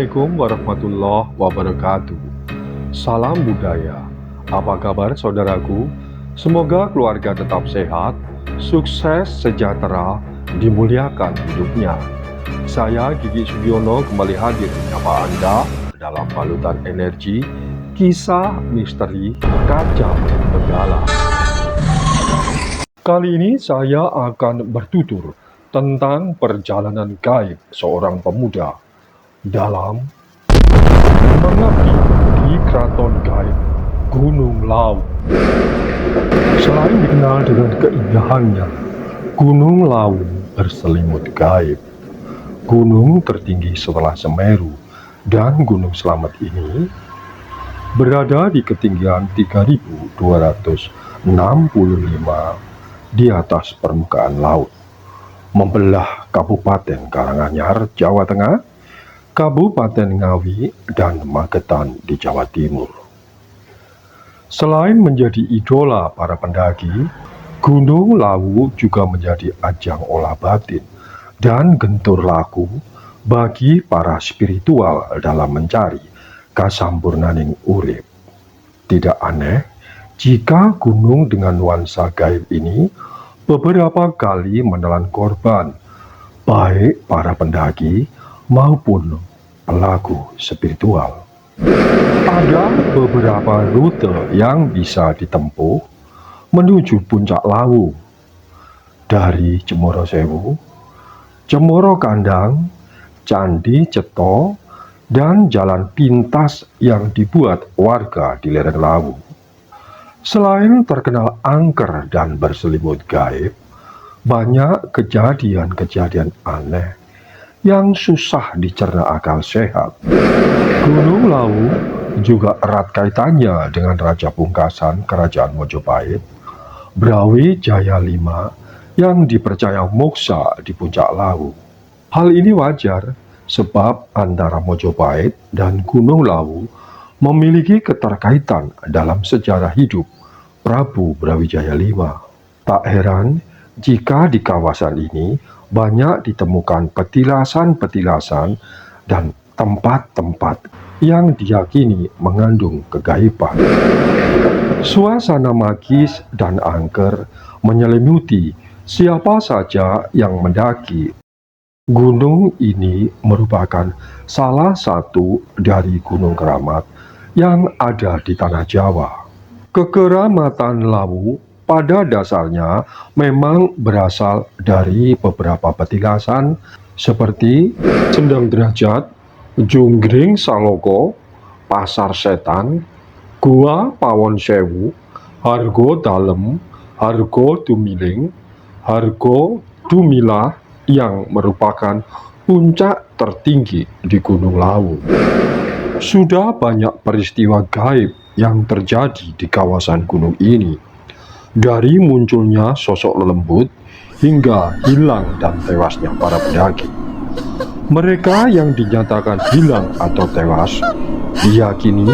Assalamualaikum warahmatullahi wabarakatuh. Salam budaya. Apa kabar saudaraku? Semoga keluarga tetap sehat, sukses, sejahtera, dimuliakan hidupnya. Saya Gigi Sugiono kembali hadir menyapa Anda dalam balutan energi kisah misteri Kaca Benggala. Kali ini saya akan bertutur tentang perjalanan gaib seorang pemuda dalam mengabdi di Keraton Gaib Gunung Lawu. Selain dikenal dengan keindahannya, Gunung Lawu berselimut gaib. Gunung tertinggi setelah Semeru dan Gunung Slamet ini berada di ketinggian 3265 di atas permukaan laut, membelah Kabupaten Karanganyar, Jawa Tengah, Kabupaten Ngawi, dan Magetan di Jawa Timur. Selain menjadi idola para pendaki, Gunung Lawu juga menjadi ajang olah batin dan gentur laku bagi para spiritual dalam mencari kasampurnaning urip. Tidak aneh jika gunung dengan nuansa gaib ini beberapa kali menelan korban, baik para pendaki maupun pelaku spiritual. Ada beberapa rute yang bisa ditempuh menuju puncak Lawu, dari Cemoro Sewu, Cemoro Kandang, Candi Ceto, dan jalan pintas yang dibuat warga di lereng Lawu. Selain terkenal angker dan berselimut gaib, banyak kejadian-kejadian aneh yang susah dicerna akal sehat. Gunung Lawu juga erat kaitannya dengan Raja Pungkasan Kerajaan Mojopahit, Brawijaya V, yang dipercaya moksa di puncak Lawu. Hal ini wajar sebab antara Mojopahit dan Gunung Lawu memiliki keterkaitan dalam sejarah hidup Prabu Brawijaya V. Tak heran jika di kawasan ini banyak ditemukan petilasan-petilasan dan tempat-tempat yang diyakini mengandung kegaiban. Suasana magis dan angker menyelimuti siapa saja yang mendaki. Gunung ini merupakan salah satu dari gunung keramat yang ada di tanah Jawa. Kekeramatan Lawu pada dasarnya memang berasal dari beberapa petilasan seperti Sendang Derajat, Junggring Saloko, Pasar Setan, Gua Pawon Sewu, Hargo Dalem, Hargo Dumiling, Hargo Dumilah, yang merupakan puncak tertinggi di Gunung Lawu. Sudah banyak peristiwa gaib yang terjadi di kawasan gunung ini, dari munculnya sosok lelembut hingga hilang dan tewasnya para pendaki. Mereka yang dinyatakan hilang atau tewas diyakini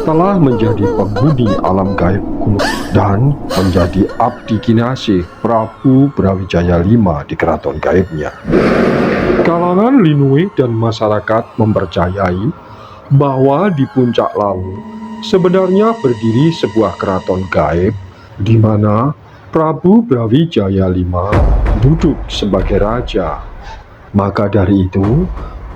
telah menjadi penghuni alam gaib gunung dan menjadi abdi kinasih Prabu Brawijaya V di keraton gaibnya. Kalangan Linuwe dan masyarakat mempercayai bahwa di puncak Lawu sebenarnya berdiri sebuah keraton gaib di mana Prabu Brawijaya V duduk sebagai raja. Maka dari itu,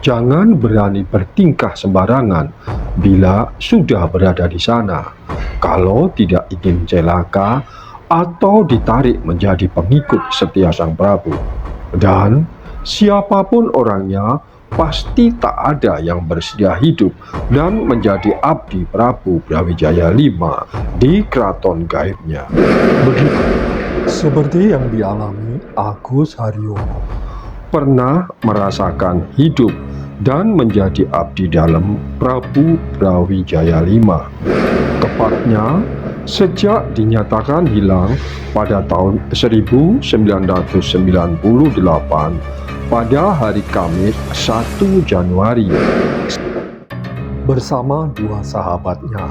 jangan berani bertingkah sembarangan bila sudah berada di sana, kalau tidak ingin celaka atau ditarik menjadi pengikut setia Sang Prabu. Dan siapapun orangnya, pasti tak ada yang bersedia hidup dan menjadi abdi Prabu Brawijaya V di keraton gaibnya. Begitu seperti yang dialami Agus Haryono, pernah merasakan hidup dan menjadi abdi dalam Prabu Brawijaya V. Tepatnya sejak dinyatakan hilang pada tahun 1998 pada hari Kamis 1 Januari bersama dua sahabatnya.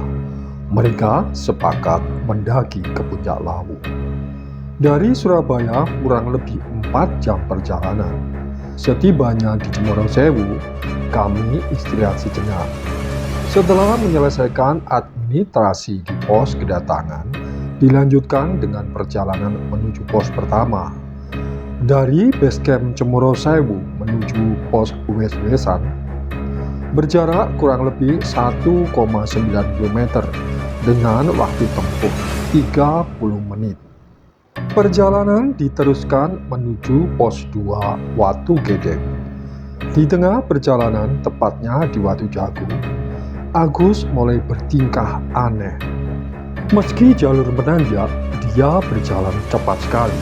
Mereka sepakat mendaki ke puncak Lawu. Dari Surabaya kurang lebih 4 jam perjalanan. Setibanya di Cemoro Sewu, kami istirahat sejenak. Setelah menyelesaikan administrasi di pos kedatangan, dilanjutkan dengan perjalanan menuju pos pertama. Dari basecamp Cemoro Sewu menuju pos Wes-Wesan berjarak kurang lebih 1,9 km dengan waktu tempuh 30 menit. Perjalanan diteruskan menuju pos 2 Watu Gedek. Di tengah perjalanan, tepatnya di Watu Jagung, Agus mulai bertingkah aneh. Meski jalur menanjak, dia berjalan cepat sekali.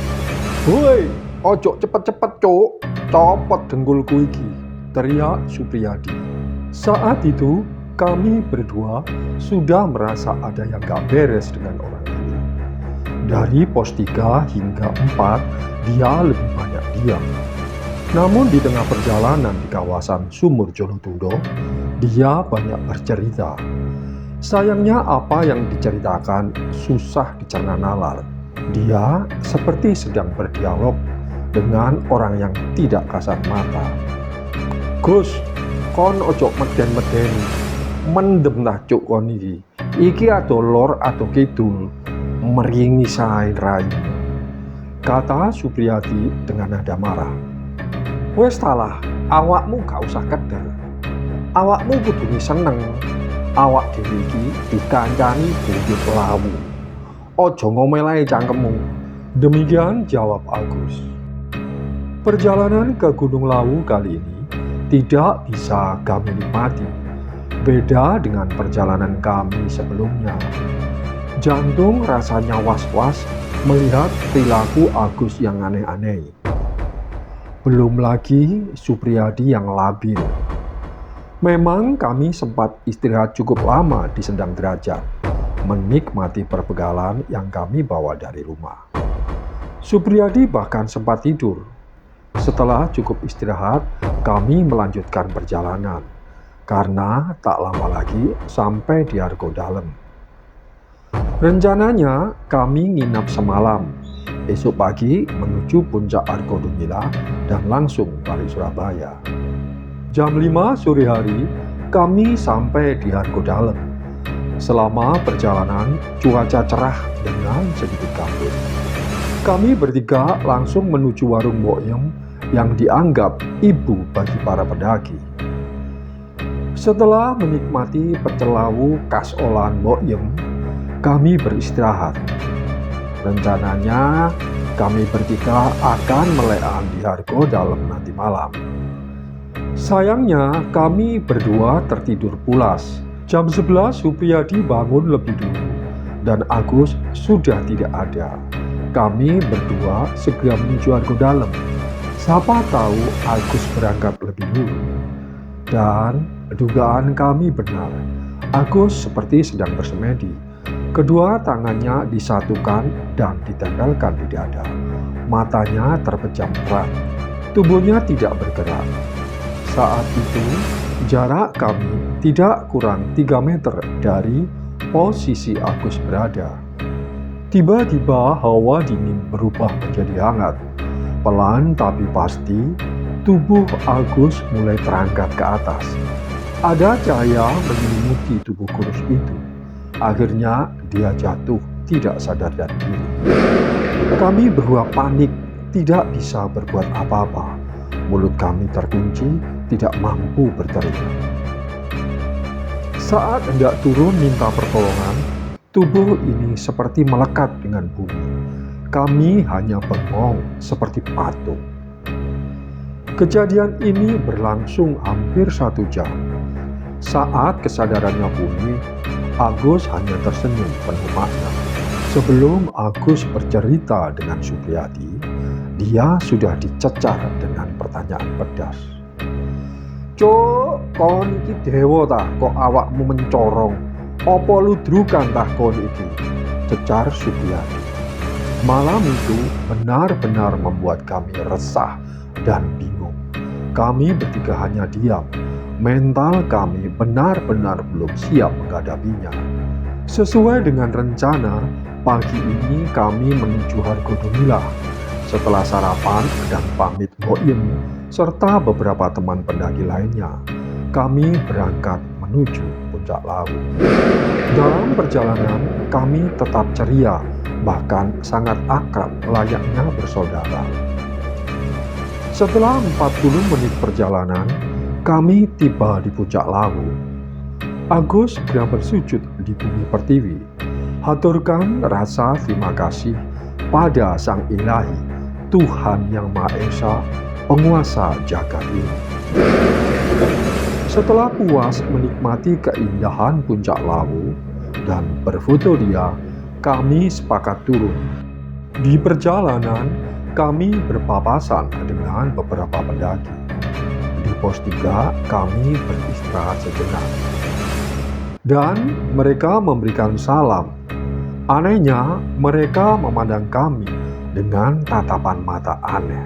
"Woi, ojo cepet-cepet cuk, copot dengkulku iki," teriak Supriyadi. Saat itu, kami berdua sudah merasa ada yang gak beres dengan orang ini. Dari pos 3 hingga 4, dia lebih banyak diam. Namun di tengah perjalanan di kawasan Sumur Jonotundo, dia banyak bercerita. Sayangnya apa yang diceritakan susah dicerna nalar. Dia seperti sedang berdialog dengan orang yang tidak kasat mata. "Gus, kon ojo meden-medeni. Mendem lah cuk kon iki. Iki ado lor ado kidul. Meringi sae rayu," kata Supriyadi dengan nada marah. "Wes talah, awakmu gak usah keder. Awakmu kudu seneng. Awak dhewe iki dikancani buyut lawu. Ojo ngomel ae cangkemmu." Demikian jawab Agus. Perjalanan ke Gunung Lawu kali ini tidak bisa kami nikmati. Beda dengan perjalanan kami sebelumnya. Jantung rasanya was-was melihat perilaku Agus yang aneh-aneh. Belum lagi Supriyadi yang labil. Memang kami sempat istirahat cukup lama di Sendang Derajat, menikmati perbegalan yang kami bawa dari rumah. Supriyadi bahkan sempat tidur. Setelah cukup istirahat, kami melanjutkan perjalanan, karena tak lama lagi sampai di Argo Dalem. Rencananya kami nginap semalam, esok pagi menuju puncak Argo Dumila dan langsung balik Surabaya. Jam 5 sore hari, kami sampai di Argo Dalem. Selama perjalanan, cuaca cerah dengan sedikit kabut. Kami bertiga langsung menuju warung Mbok Yem yang dianggap ibu bagi para pendaki. Setelah menikmati pecel lawu khas olahan Mbok Yem, kami beristirahat. Rencananya, kami bertiga akan melean di Argo Dalem nanti malam. Sayangnya, kami berdua tertidur pulas. Jam 11 Supriyadi bangun lebih dulu dan Agus sudah tidak ada. Kami berdua segera menuju Argo Dalem. Siapa tahu Agus berangkat lebih dulu. Dan dugaan kami benar. Agus seperti sedang bersemedi. Kedua tangannya disatukan dan ditempelkan di dada. Matanya terpejam erat. Tubuhnya tidak bergerak. Saat itu, jarak kami tidak kurang 3 meter dari posisi Agus berada. Tiba-tiba hawa dingin berubah menjadi hangat. Pelan tapi pasti, tubuh Agus mulai terangkat ke atas. Ada cahaya menyelimuti tubuh kurus itu. Akhirnya dia jatuh tidak sadar dan diri. Kami berdua panik, tidak bisa berbuat apa-apa. Mulut kami terkunci, tidak mampu berteriak. Saat hendak turun minta pertolongan, tubuh ini seperti melekat dengan bumi. Kami hanya bengong seperti patung. Kejadian ini berlangsung hampir 1 jam. Saat kesadarannya pulih, Agus hanya tersenyum penuh makna. Sebelum Agus bercerita dengan Supriyadi, dia sudah dicecar dengan pertanyaan pedas. "Cuk, kon iki dewa tah kok awakmu mencorong? Apa ludrukan tah kon iki?" cecar Supriyadi. Malam itu benar-benar membuat kami resah dan bingung. Kami bertiga hanya diam. Mental kami benar-benar belum siap menghadapinya. Sesuai dengan rencana, pagi ini kami menuju Argo Dumila. Setelah sarapan dan pamit Mbok Yem serta beberapa teman pendaki lainnya, kami berangkat menuju Puncak Lawu. Dalam perjalanan, kami tetap ceria, bahkan sangat akrab layaknya bersaudara. Setelah 40 menit perjalanan, kami tiba di Puncak Lawu. Agus segera bersujud di bumi pertiwi, haturkan rasa terima kasih pada Sang Ilahi, Tuhan Yang Maha Esa, penguasa jagat ini. Setelah puas menikmati keindahan Puncak Lawu dan berfoto dia, kami sepakat turun. Di perjalanan, kami berpapasan dengan beberapa pendaki. Di pos 3, kami beristirahat sejenak. Dan mereka memberikan salam. Anehnya, mereka memandang kami dengan tatapan mata aneh.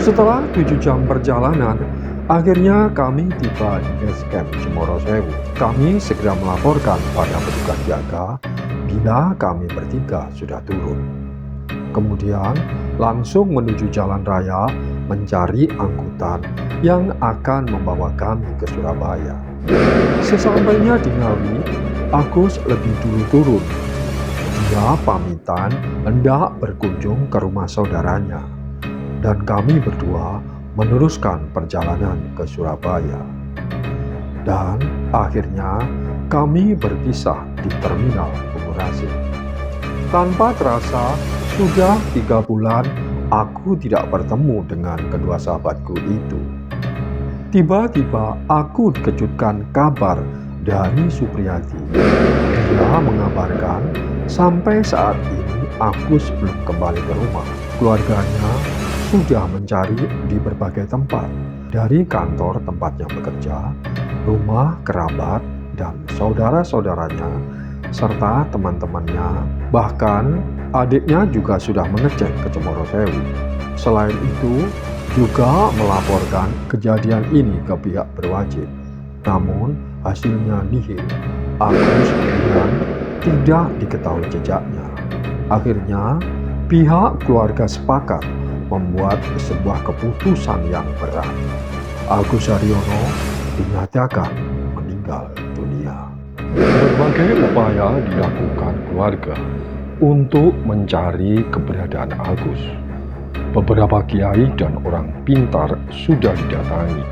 Setelah 7 jam perjalanan, akhirnya kami tiba di base camp Cemoro Sewu. Kami segera melaporkan pada petugas jaga bila kami bertiga sudah turun. Kemudian langsung menuju jalan raya mencari angkutan yang akan membawa kami ke Surabaya. Sesampainya di Ngawi, Agus lebih dulu turun. Dia pamitan hendak berkunjung ke rumah saudaranya, dan kami berdua meneruskan perjalanan ke Surabaya. Dan akhirnya kami berpisah di terminal Bungurasi. Tanpa terasa, sudah 3 bulan aku tidak bertemu dengan kedua sahabatku itu. Tiba-tiba aku dikejutkan kabar dari Supriyati. Dia mengabarkan sampai saat ini Agus belum kembali ke rumah. Keluarganya sudah mencari di berbagai tempat, dari kantor tempatnya bekerja, rumah kerabat, dan saudara-saudaranya, serta teman-temannya. Bahkan adiknya juga sudah mengecek ke Cemoro Sewu. Selain itu, juga melaporkan kejadian ini ke pihak berwajib. Namun hasilnya nihil. Agus kemudian tidak diketahui jejaknya. Akhirnya pihak keluarga sepakat membuat sebuah keputusan yang berat. Agus Haryono dinyatakan meninggal dunia. Berbagai upaya dilakukan keluarga untuk mencari keberadaan Agus. Beberapa kiai dan orang pintar sudah didatangi,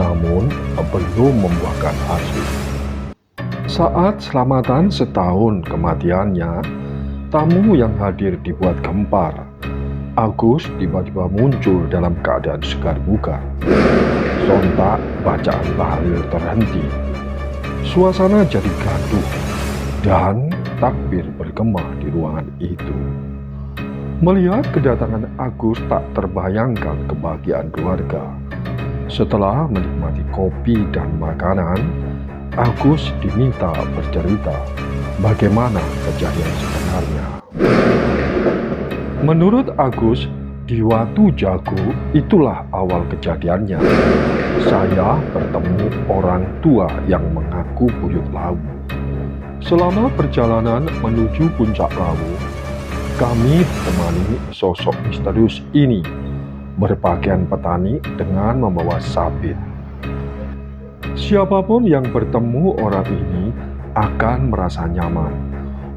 namun belum membuahkan hasil. Saat selamatan setahun kematiannya, tamu yang hadir dibuat gempar. Agus tiba-tiba muncul dalam keadaan segar bugar. Sontak bacaan tahlil terhenti. Suasana jadi gaduh dan takbir bergema di ruangan itu. Melihat kedatangan Agus, tak terbayangkan kebahagiaan keluarga. Setelah menikmati kopi dan makanan, Agus diminta bercerita bagaimana kejadian sebenarnya. Menurut Agus, di Watu Jago itulah awal kejadiannya. Saya bertemu orang tua yang mengaku buyut Lawu. Selama perjalanan menuju Puncak Lawu, kami ditemani sosok misterius ini, berpakaian petani dengan membawa sabit. Siapapun yang bertemu orang ini akan merasa nyaman.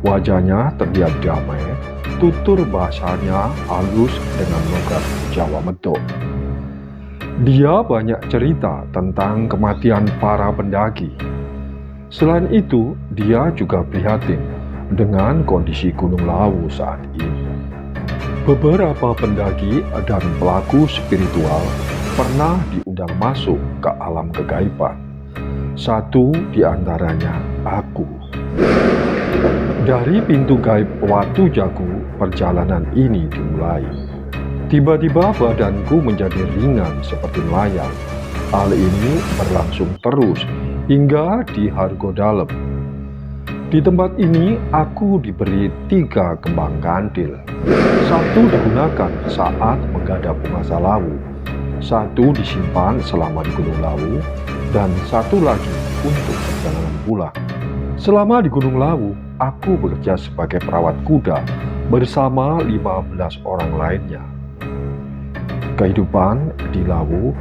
Wajahnya terlihat damai, tutur bahasanya halus dengan logat Jawa Medok. Dia banyak cerita tentang kematian para pendaki. Selain itu, dia juga prihatin dengan kondisi Gunung Lawu saat ini. Beberapa pendaki dan pelaku spiritual pernah diundang masuk ke alam kegaiban. Satu di antaranya aku. Dari pintu gaib Watu Jago, perjalanan ini dimulai. Tiba-tiba badanku menjadi ringan seperti melayang. Hal ini berlangsung terus hingga di Hargodalem. Di tempat ini aku diberi 3 kembang kandil. Satu digunakan saat menggadap penguasa Lawu, satu disimpan selama di Gunung Lawu, dan satu lagi untuk perjalanan pulang. Selama di Gunung Lawu, aku bekerja sebagai perawat kuda bersama 15 orang lainnya. Kehidupan di Lawu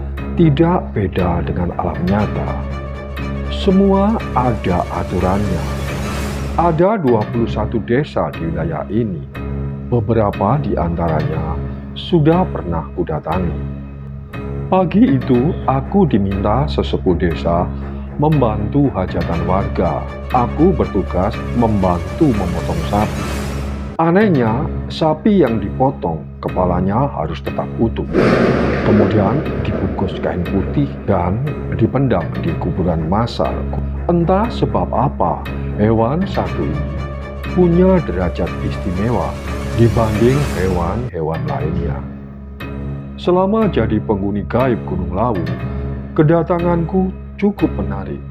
tidak beda dengan alam nyata. Semua ada aturannya. Ada 21 desa di wilayah ini. Beberapa di antaranya sudah pernah kudatangi. Pagi itu aku diminta sesepuh desa membantu hajatan warga. Aku bertugas membantu memotong sapi. Anehnya, sapi yang dipotong kepalanya harus tetap utuh. Kemudian dibungkus kain putih dan dipendam di kuburan massal. Entah sebab apa, hewan satu ini punya derajat istimewa dibanding hewan-hewan lainnya. Selama jadi penghuni gaib Gunung Lawu, kedatanganku cukup menarik.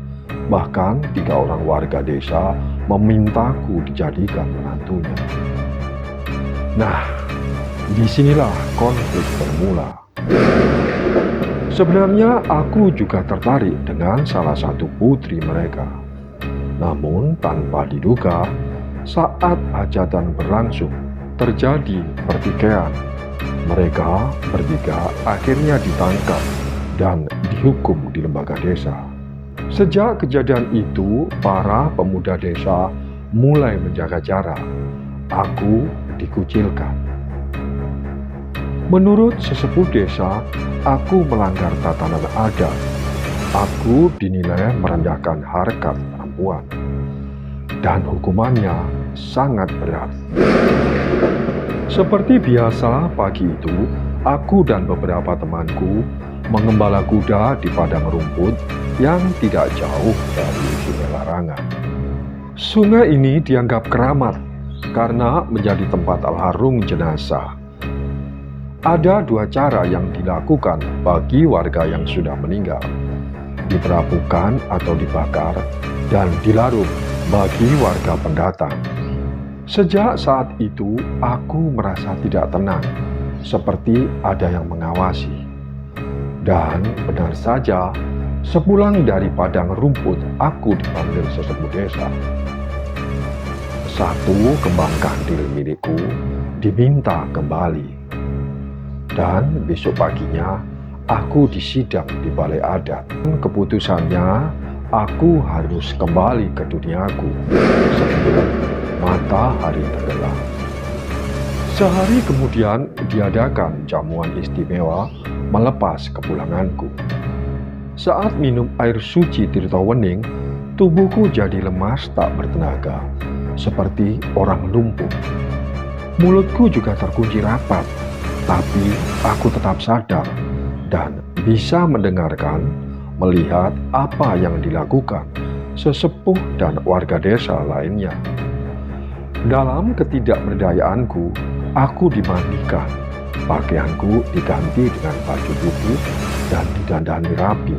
Bahkan 3 orang warga desa memintaku dijadikan menantunya. Nah, disinilah konflik bermula. Sebenarnya aku juga tertarik dengan salah satu putri mereka. Namun tanpa diduga, saat hajatan berlangsung, terjadi pertikaian. Mereka bertiga akhirnya ditangkap dan dihukum di lembaga desa. Sejak kejadian itu, para pemuda desa mulai menjaga jarak. Aku dikucilkan. Menurut sesepuh desa, aku melanggar tatanan adat. Aku dinilai merendahkan harkat perempuan. Dan hukumannya sangat berat. Seperti biasa pagi itu, aku dan beberapa temanku mengembala kuda di padang rumput yang tidak jauh dari Sungai Larangan. Sungai ini dianggap keramat karena menjadi tempat almarhum jenazah. Ada 2 cara yang dilakukan bagi warga yang sudah meninggal: diperapukan atau dibakar, dan dilarung bagi warga pendatang. Sejak saat itu, aku merasa tidak tenang, seperti ada yang mengawasi. Dan benar saja, sepulang dari padang rumput, aku dipanggil sesepuh desa. 1 kembang kandil milikku diminta kembali. Dan besok paginya, aku disidang di balai adat. Keputusannya, aku harus kembali ke duniaku sebelum matahari tenggelam. Sehari kemudian diadakan jamuan istimewa melepas kepulanganku. Saat minum air suci Tirta Wening, tubuhku jadi lemas tak bertenaga, seperti orang lumpuh. Mulutku juga terkunci rapat, tapi aku tetap sadar dan bisa mendengarkan, melihat apa yang dilakukan sesepuh dan warga desa lainnya. Dalam ketidakberdayaanku, aku dimandikan. Pakaianku diganti dengan baju putih dan didandani rapi,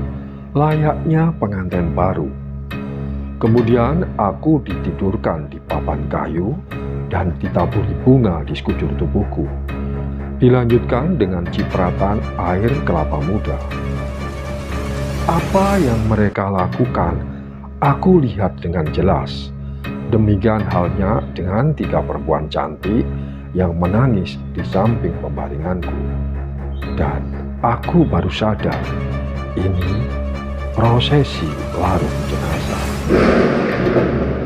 layaknya pengantin baru. Kemudian aku ditidurkan di papan kayu dan ditaburi bunga di sekujur tubuhku. Dilanjutkan dengan cipratan air kelapa muda. Apa yang mereka lakukan, aku lihat dengan jelas. Demikian halnya dengan 3 perempuan cantik yang menangis di samping pembaringanku. Dan aku baru sadar, ini prosesi larung jenazah.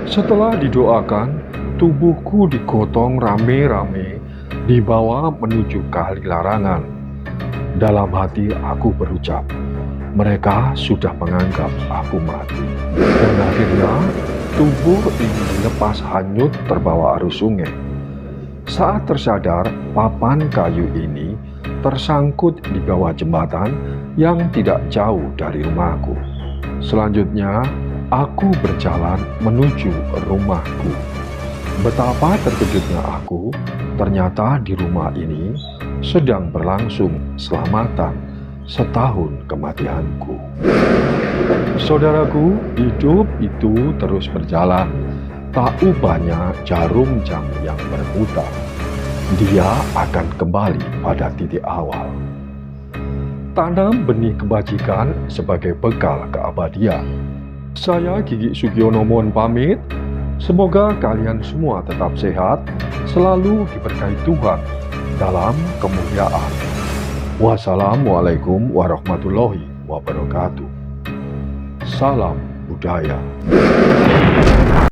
Setelah didoakan, tubuhku digotong rame-rame dibawa menuju kali larangan. Dalam hati aku berucap, mereka sudah menganggap aku mati. Dan akhirnya tubuh ini dilepas hanyut terbawa arus sungai. Saat tersadar, papan kayu ini tersangkut di bawah jembatan yang tidak jauh dari rumahku. Selanjutnya, aku berjalan menuju rumahku. Betapa terkejutnya aku, ternyata di rumah ini sedang berlangsung selamatan setahun kematianku. Saudaraku, hidup itu terus berjalan. Tak ubahnya jarum jam yang berputar. Dia akan kembali pada titik awal. Tanam benih kebajikan sebagai bekal keabadian. Saya Gigi Sugiono mohon pamit. Semoga kalian semua tetap sehat, selalu diberkahi Tuhan dalam kemuliaan. Wassalamualaikum warahmatullahi wabarakatuh. Salam budaya.